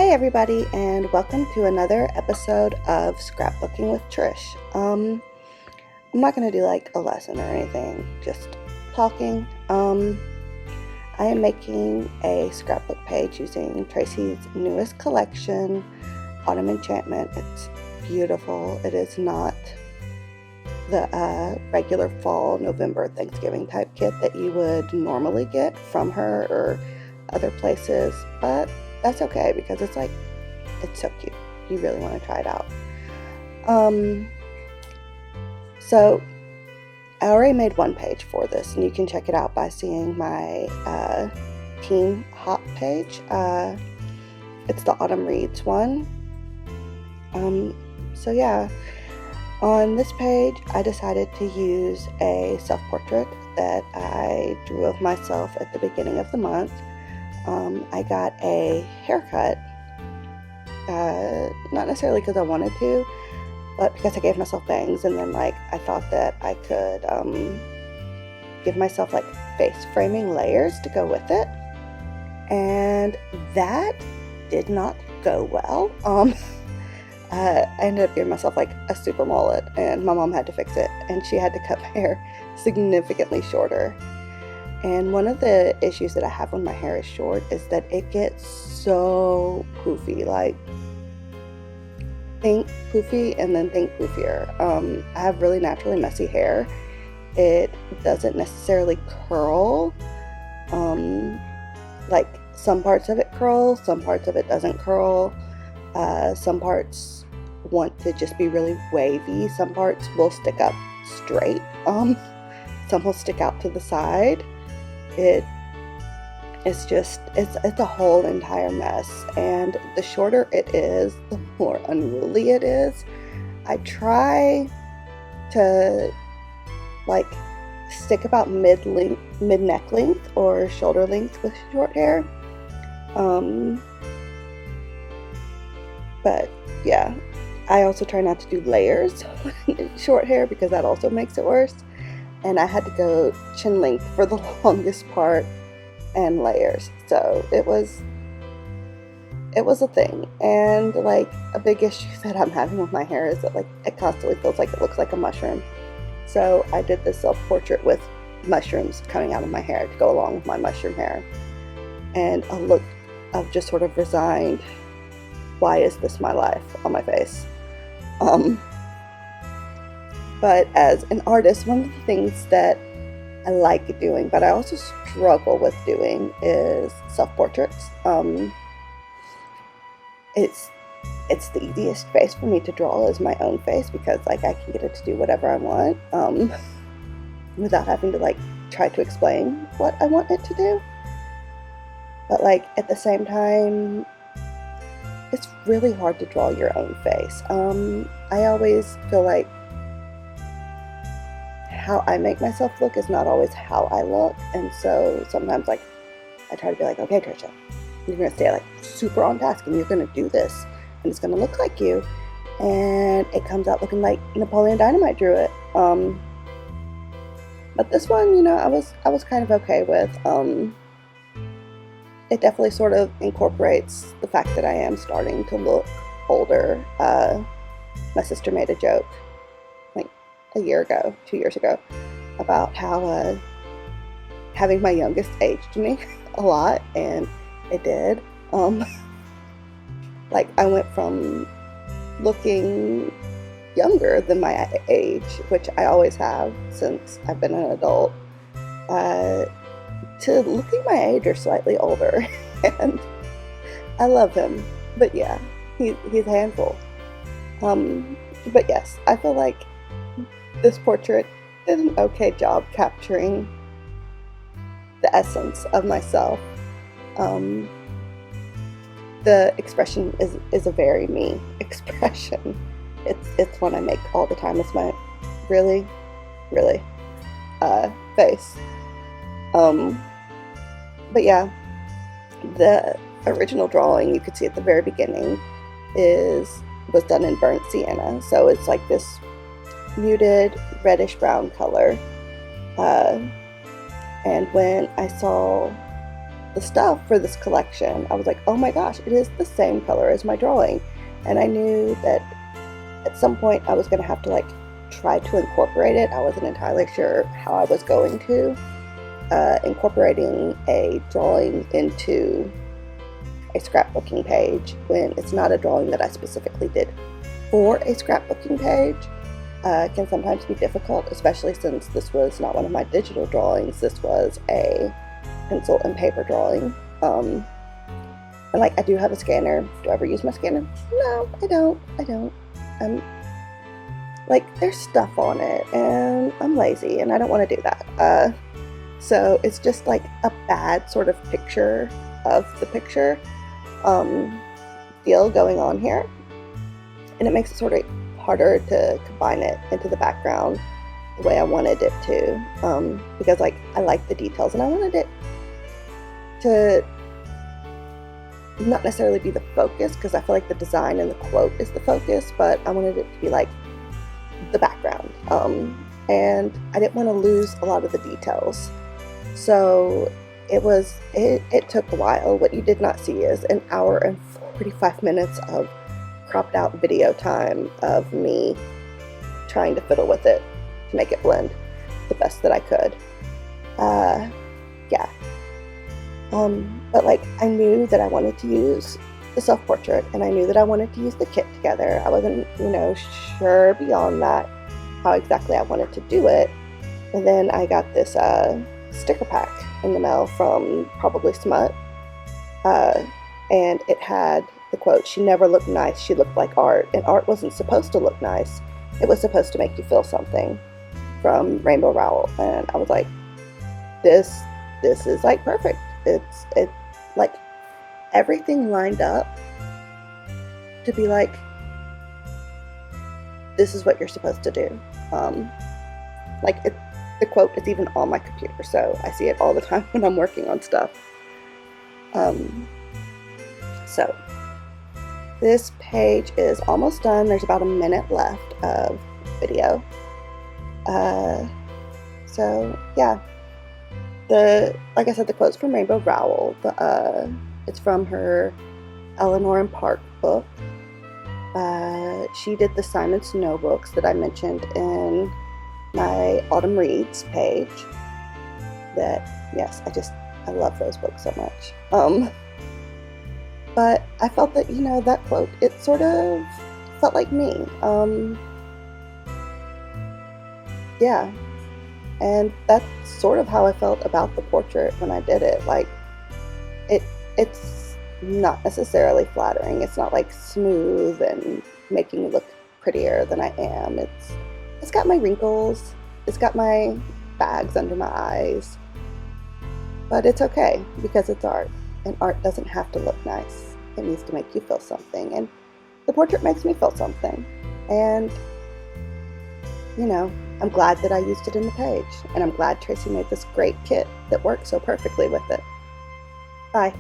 Hey everybody, and welcome to another episode of Scrapbooking with Trish. I'm not going to do like a lesson or anything, just talking. I am making a scrapbook page using Traci's newest collection, Autumn Enchantment. It's beautiful. It is not the regular fall, November, Thanksgiving type kit that you would normally get from her or other places, but that's okay because it's so cute. You really want to try it out. So I already made one page for this, and you can check it out by seeing my Team Hop page. It's the Autumn Reads one. So yeah, on this page I decided to use a self-portrait that I drew of myself at the beginning of the month. I got a haircut, not necessarily because I wanted to, but because I gave myself bangs, and then I thought that I could give myself face framing layers to go with it, and that did not go well. I ended up giving myself a super mullet, and my mom had to fix it, and she had to cut my hair significantly shorter. And one of the issues that I have when my hair is short is that it gets so poofy. Think poofy and then think poofier. I have really naturally messy hair. It doesn't necessarily curl. Some parts of it curl, some parts of it doesn't curl. Some parts want to just be really wavy. Some parts will stick up straight. Some will stick out to the side. It's a whole entire mess, and the shorter it is, the more unruly it is. I try to stick about mid neck length or shoulder length with short hair. But yeah, I also try not to do layers with short hair because that also makes it worse. And I had to go chin length for the longest part and layers. So it was a thing. And a big issue that I'm having with my hair is that it constantly feels like it looks like a mushroom. So I did this self-portrait with mushrooms coming out of my hair to go along with my mushroom hair. And a look of just sort of resigned, why is this my life on my face? But as an artist, one of the things that I like doing, but I also struggle with doing, is self-portraits. It's the easiest face for me to draw is my own face because I can get it to do whatever I want without having to try to explain what I want it to do. But at the same time, it's really hard to draw your own face. I always feel like how I make myself look is not always how I look, and so sometimes I try to be okay, Trisha, you're gonna stay super on task, and you're gonna do this, and it's gonna look like you, and it comes out looking like Napoleon Dynamite drew it. But this one, I was kind of okay with. It definitely sort of incorporates the fact that I am starting to look older. My sister made a joke a year ago, 2 years ago, about how having my youngest aged me a lot, and it did. I went from looking younger than my age, which I always have since I've been an adult, to looking my age or slightly older. And I love him, but yeah, he's a handful. But yes, I feel like this portrait did an okay job capturing the essence of myself. The expression is a very me expression. It's one I make all the time. It's my really face. But yeah, the original drawing you could see at the very beginning was done in burnt sienna, so it's this muted reddish brown color, and when I saw the stuff for this collection, I was like, oh my gosh, it is the same color as my drawing. And I knew that at some point I was going to have to like try to incorporate it. I wasn't entirely sure how I was going to. Incorporating a drawing into a scrapbooking page when it's not a drawing that I specifically did for a scrapbooking page can sometimes be difficult, especially since this was not one of my digital drawings. This was a pencil and paper drawing. And like, I do have a scanner. Do I ever use my scanner? No, I don't. Like, there's stuff on it and I'm lazy and I don't want to do that. So it's just like a bad sort of picture of the picture feel going on here, and it makes it sort of harder to combine it into the background the way I wanted it to, because like I like the details and I wanted it to not necessarily be the focus, because I feel like the design and the quote is the focus, but I wanted it to be like the background, and I didn't want to lose a lot of the details. So it took a while. What you did not see is an hour and 45 minutes of cropped out video time of me trying to fiddle with it to make it blend the best that I could. Yeah. But like, I knew that I wanted to use the self-portrait and I knew that I wanted to use the kit together. I wasn't, sure beyond that how exactly I wanted to do it. And then I got this sticker pack in the mail from probably Smut, and it had the quote, "She never looked nice, she looked like art." And art wasn't supposed to look nice, it was supposed to make you feel something, from Rainbow Rowell. And I was like, this is like perfect. It's like everything lined up to be like, this is what you're supposed to do. The quote is even on my computer, so I see it all the time when I'm working on stuff. So this page is almost done. There's about a minute left of video. So yeah, like I said, the quote's from Rainbow Rowell. It's from her Eleanor and Park book. She did the Simon Snow books that I mentioned in my Autumn Reads page. That, yes, I love those books so much. But I felt that, that quote, it sort of felt like me. Yeah. And that's sort of how I felt about the portrait when I did it. Like, it's not necessarily flattering. It's not like smooth and making me look prettier than I am. It's got my wrinkles. It's got my bags under my eyes. But it's okay, because it's art. And art doesn't have to look nice. It needs to make you feel something. And the portrait makes me feel something. And, I'm glad that I used it in the page. And I'm glad Traci made this great kit that works so perfectly with it. Bye.